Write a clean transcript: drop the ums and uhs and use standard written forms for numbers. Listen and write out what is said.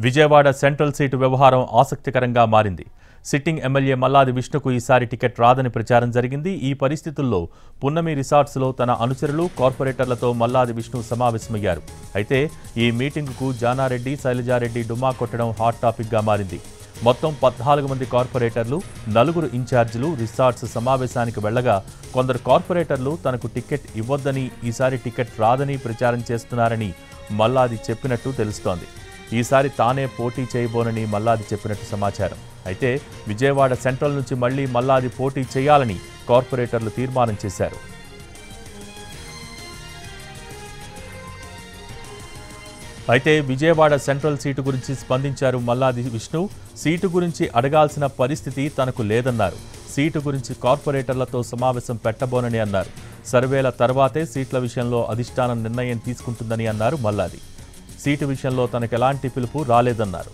Vijayawada central seat వ్యవహారం ఆసక్తికరంగా మారింది. సిట్టింగ్ ఎమ్మెల్యే మల్లాది విష్ణుకు ఈసారి టికెట్ రాదని ప్రచారం జరిగింది. ఈ పరిస్థితుల్లో పున్నమి రిసార్ట్స్లో తన అనుచరులు, కార్పొరేటర్లతో మల్లాది విష్ణు సమావేశమయ్యారు. అయితే ఈ మీటింగుకు జానారెడ్డి, శైలజారెడ్డి డుమ్మా కొట్టడం హాట్ టాపిక్గా మారింది. మొత్తం 14 మంది కార్పొరేటర్లు, 4 ఇన్ఛార్జీలు రిసార్ట్స్ సమావేశానికి వెళ్లగా కొందరు కార్పొరేటర్లు తనకు టికెట్ ఇవ్వొద్దని, ఈసారి టికెట్ రాదని ప్రచారం చేస్తున్నారని మల్లాది చెప్పినట్టు తెలుస్తోంది. ఈసారి తానే పోటీ చేయబోనని మల్లాది చెప్పినట్టు సమాచారం. అయితే విజయవాడ సెంట్రల్ నుంచి మళ్లీ మల్లాది పోటీ చేయాలని కార్పొరేటర్లు తీర్మానం చేశారు. అయితే విజయవాడ సెంట్రల్ సీటు గురించి స్పందించారు మల్లాది విష్ణు. సీటు గురించి అడగాల్సిన పరిస్థితి తనకు లేదన్నారు. సీటు గురించి కార్పొరేటర్లతో సమావేశం పెట్టబోనని అన్నారు. సర్వేల తర్వాతే సీట్ల విషయంలో అధిష్టానం నిర్ణయం తీసుకుంటుందని అన్నారు మల్లాది. సీటు విషయంలో తనకు ఎలాంటి పిలుపు రాలేదన్నారు.